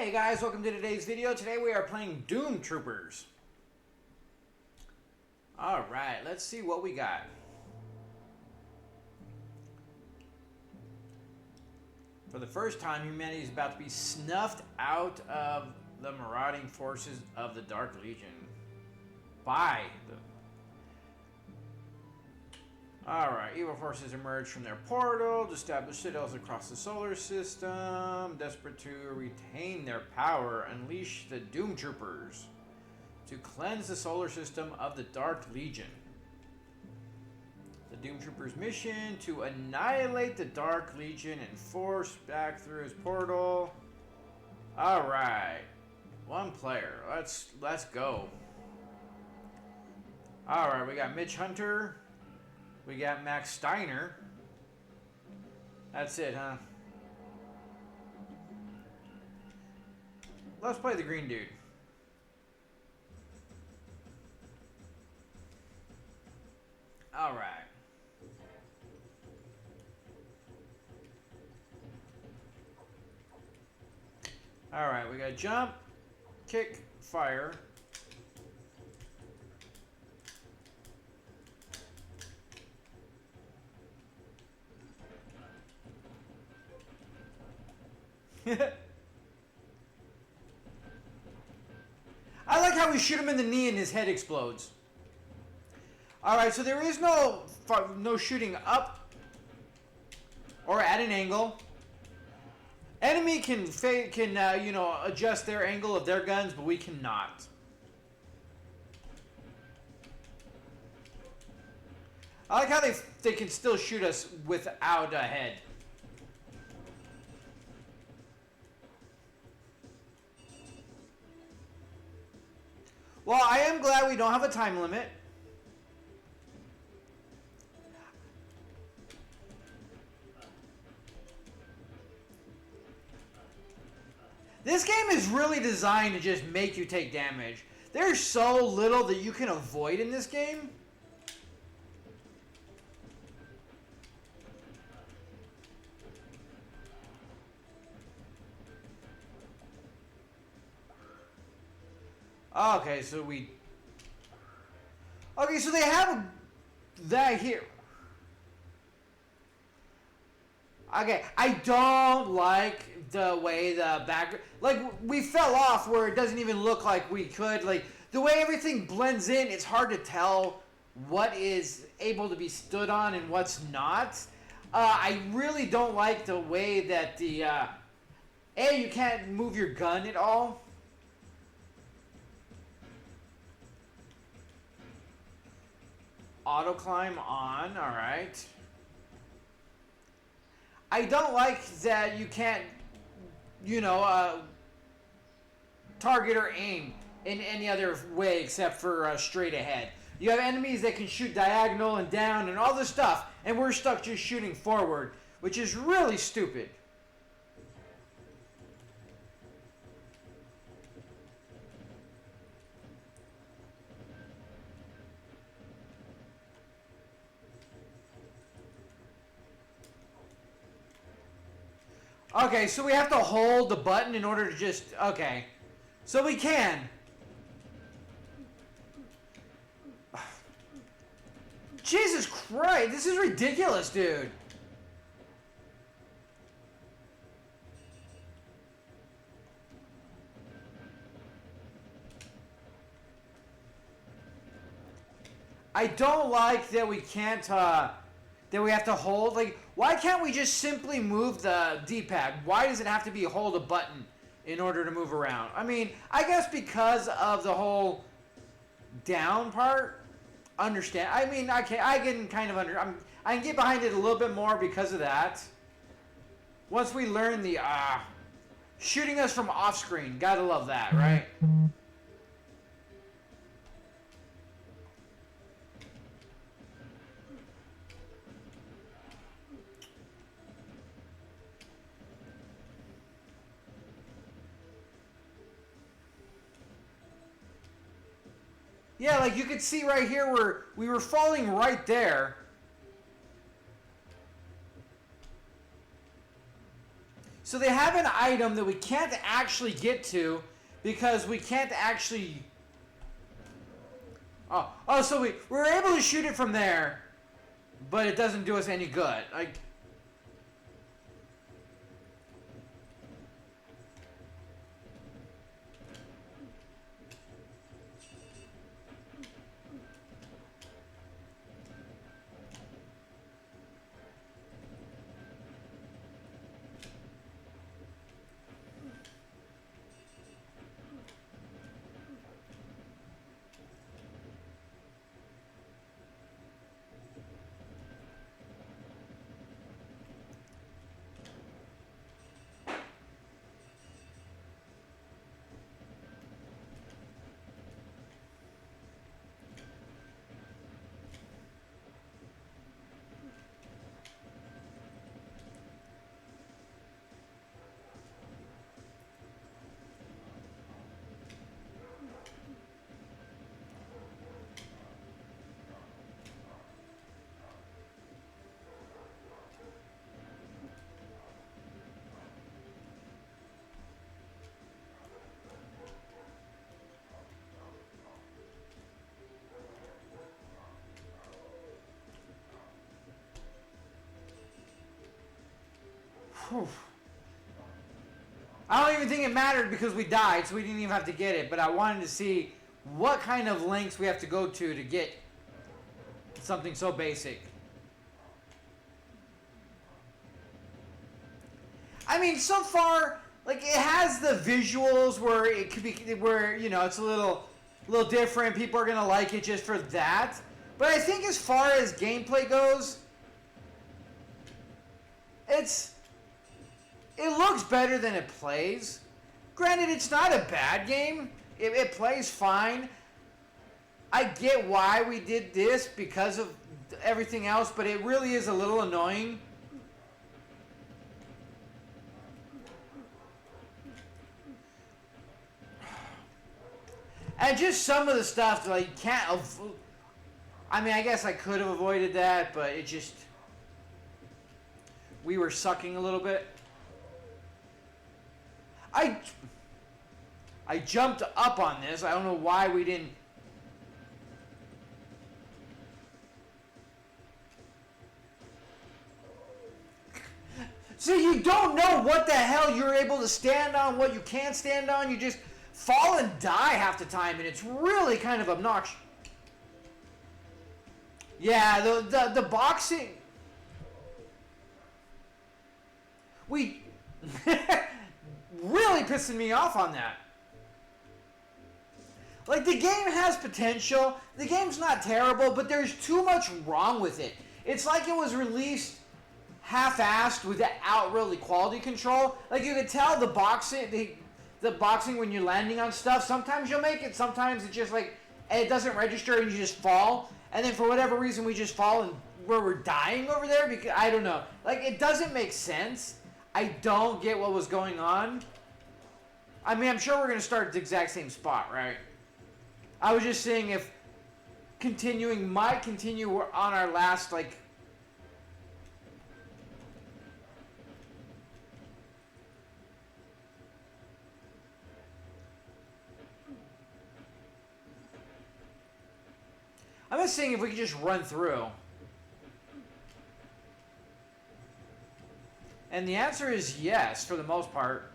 Hey guys, welcome to today's video. Today we are playing Doom Troopers. Alright, let's see what we got. For the first time, humanity is about to be snuffed out of the marauding forces of the Dark Legion. By the... Alright, evil forces emerge from their portal to establish citadels across the solar system. Desperate to retain their power, unleash the Doom Troopers to cleanse the solar system of the Dark Legion. The Doom Troopers' mission to annihilate the Dark Legion and force back through his portal. Alright. One player. Let's go. Alright, we got Mitch Hunter. We got Max Steiner. That's it, huh? Let's play the green dude. Alright. Alright, we got jump, kick, fire. I like how we shoot him in the knee and his head explodes. Alright, so there is no shooting up or at an angle. Enemy can adjust their angle of their guns, but we cannot. I like how they can still shoot us without a head. Well, I am glad we don't have a time limit. This game is really designed to just make you take damage. There's so little that you can avoid in this game. Okay, so they have that here. Okay, I don't like the way the background... Like, we fell off where it doesn't even look like we could. Like, the way everything blends in, it's hard to tell what is able to be stood on and what's not. I really don't like the way that the... you can't move your gun at all. Auto climb on, alright. I don't like that you can't, target or aim in any other way except for straight ahead. You have enemies that can shoot diagonal and down and all this stuff, and we're stuck just shooting forward, which is really stupid. Okay, so we have to hold the button in order to just... Okay. So we can. Jesus Christ, this is ridiculous, dude. I don't like that we can't, that we have to hold, like, why can't we just simply move the D-pad? Why does it have to be hold a button in order to move around? I mean, I guess because of the whole down part, understand. I mean, I can kind of I can get behind it a little bit more because of that. Once we learn the, shooting us from off screen, gotta love that, right? Yeah, like you could see right here where we were falling right there. So they have an item that we can't actually get to because we can't actually... Oh, so we're able to shoot it from there, but it doesn't do us any good. Like... Whew. I don't even think it mattered because we died, so we didn't even have to get it. But I wanted to see what kind of lengths we have to go to get something so basic. I mean, so far, like, it has the visuals where it could be, where, you know, it's a little different. People are gonna like it just for that. But I think as far as gameplay goes, it looks better than it plays. Granted, it's not a bad game. It plays fine. I get why we did this because of everything else, but it really is a little annoying. And just some of the stuff, like, you can't... I mean, I guess I could have avoided that, but it just... We were sucking a little bit. I jumped up on this. I don't know why we didn't... So you don't know what the hell you're able to stand on, what you can't stand on. You just fall and die half the time, and it's really kind of obnoxious. Yeah, the boxing... We... really pissing me off on that. Like, the game has potential. The game's not terrible, but there's too much wrong with it. It's like it was released half-assed without really quality control. Like, you could tell the boxing when you're landing on stuff, sometimes you'll make it, sometimes it's just like, it doesn't register and you just fall. And then for whatever reason we just fall and where we're dying over there, because I don't know. Like, it doesn't make sense. I don't get what was going on. I mean, I'm sure we're going to start at the exact same spot, right? I was just saying if might continue on our last, like... I'm just saying if we could just run through. And the answer is yes, for the most part.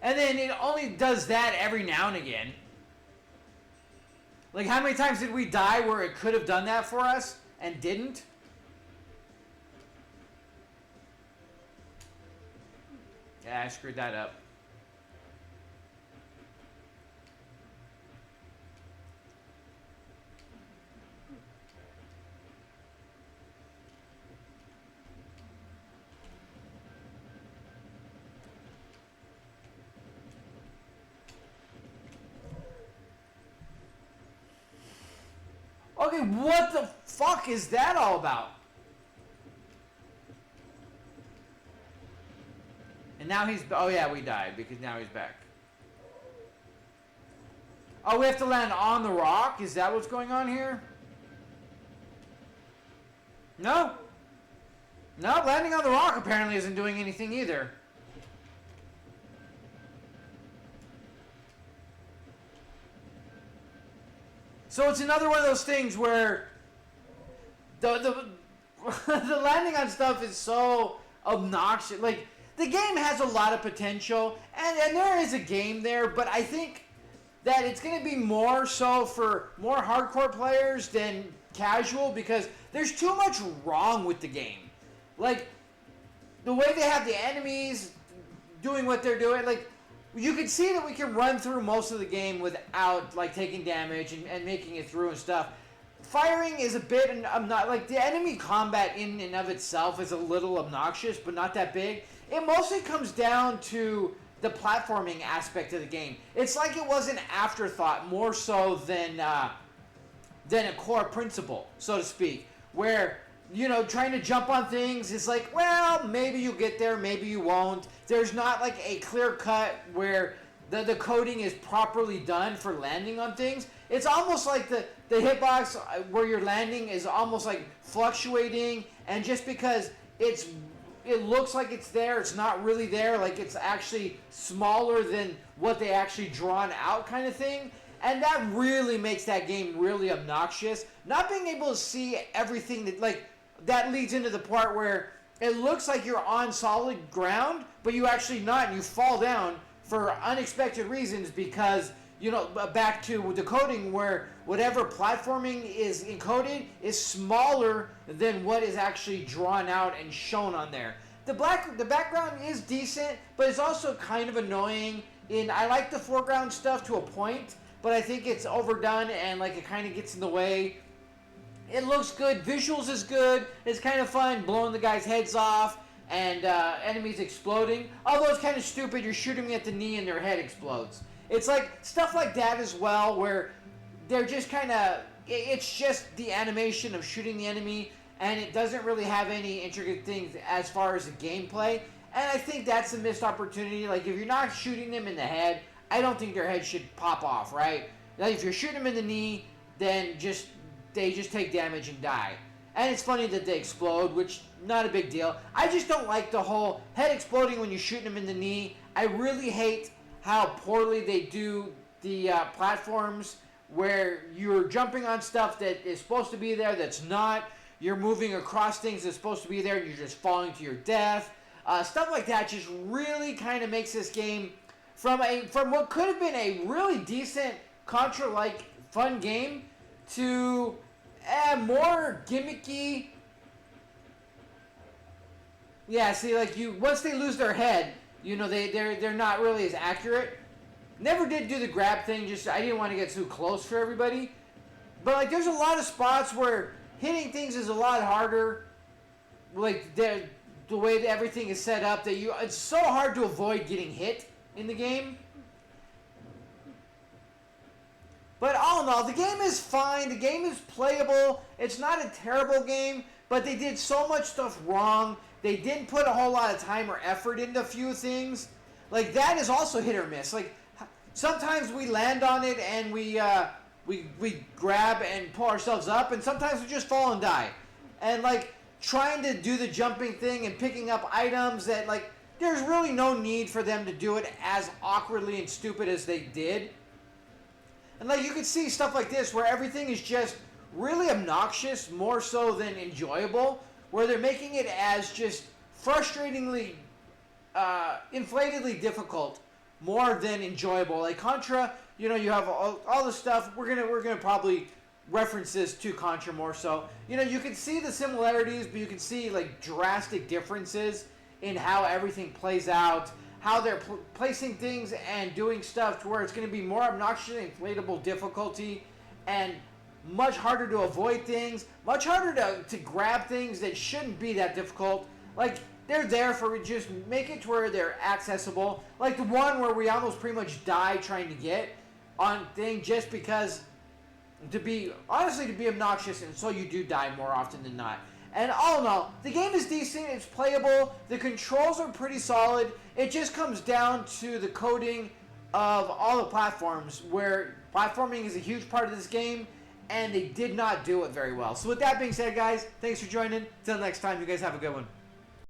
And then it only does that every now and again. Like, how many times did we die where it could have done that for us and didn't? Yeah, I screwed that up. Okay, what the fuck is that all about? And now he's... Oh, yeah, we died because now he's back. Oh, we have to land on the rock? Is that what's going on here? No. No, landing on the rock apparently isn't doing anything either. So it's another one of those things where the the landing on stuff is so obnoxious. Like, the game has a lot of potential, and there is a game there, but I think that it's going to be more so for more hardcore players than casual, because there's too much wrong with the game. Like, the way they have the enemies doing what they're doing, like, you can see that we can run through most of the game without, like, taking damage and making it through and stuff. Firing is a bit, and I'm not, like, the enemy combat in and of itself is a little obnoxious, but not that big. It mostly comes down to the platforming aspect of the game. It's like it was an afterthought more so than a core principle, so to speak, where, you know, trying to jump on things is like, well, maybe you get there, maybe you won't. There's not like a clear cut where the coding is properly done for landing on things. It's almost like the hitbox where you're landing is almost like fluctuating, and just because it looks like it's there, it's not really there, like it's actually smaller than what they actually drawn out kind of thing. And that really makes that game really obnoxious. Not being able to see everything that, like, that leads into the part where it looks like you're on solid ground, but you actually not, and you fall down for unexpected reasons because, you know, back to the coding where whatever platforming is encoded is smaller than what is actually drawn out and shown on there. The background is decent, but it's also kind of annoying. I like the foreground stuff to a point, but I think it's overdone and, like, it kind of gets in the way. It looks good. Visuals is good. It's kind of fun blowing the guys' heads off and enemies exploding. Although it's kind of stupid. You're shooting me at the knee and their head explodes. It's like stuff like that as well, where they're just kind of... It's just the animation of shooting the enemy, and it doesn't really have any intricate things as far as the gameplay. And I think that's a missed opportunity. Like, if you're not shooting them in the head, I don't think their head should pop off, right? Like, if you're shooting them in the knee, then they just take damage and die. And it's funny that they explode, which, not a big deal. I just don't like the whole head exploding when you're shooting them in the knee. I really hate how poorly they do the platforms where you're jumping on stuff that is supposed to be there that's not. You're moving across things that's supposed to be there and you're just falling to your death. Stuff like that just really kind of makes this game, from what could have been a really decent Contra-like fun game, to more gimmicky. Yeah, see, like, once they lose their head, you know, they're not really as accurate. Never did do the grab thing, just I didn't want to get too close for everybody. But, like, there's a lot of spots where hitting things is a lot harder. Like, the way that everything is set up, that it's so hard to avoid getting hit in the game. But all in all, the game is fine. The game is playable. It's not a terrible game, but they did so much stuff wrong. They didn't put a whole lot of time or effort into a few things. Like, that is also hit or miss. Like, sometimes we land on it and we grab and pull ourselves up, and sometimes we just fall and die. And, like, trying to do the jumping thing and picking up items that, like, there's really no need for them to do it as awkwardly and stupid as they did. And, like, you can see stuff like this where everything is just really obnoxious, more so than enjoyable, where they're making it as just frustratingly, inflatedly difficult, more than enjoyable. Like Contra, you know, you have all the stuff. We're gonna probably reference this to Contra more so. You know, you can see the similarities, but you can see, like, drastic differences in how everything plays out. How they're placing things and doing stuff to where it's going to be more obnoxious and inflatable difficulty, and much harder to avoid things, much harder to grab things that shouldn't be that difficult. Like, they're there for just make it to where they're accessible. Like the one where we almost pretty much die trying to get on thing just because to be obnoxious, and so you do die more often than not. And all in all, the game is decent, it's playable, the controls are pretty solid. It just comes down to the coding of all the platforms, where platforming is a huge part of this game, and they did not do it very well. So with that being said, guys, thanks for joining. Until next time, you guys have a good one.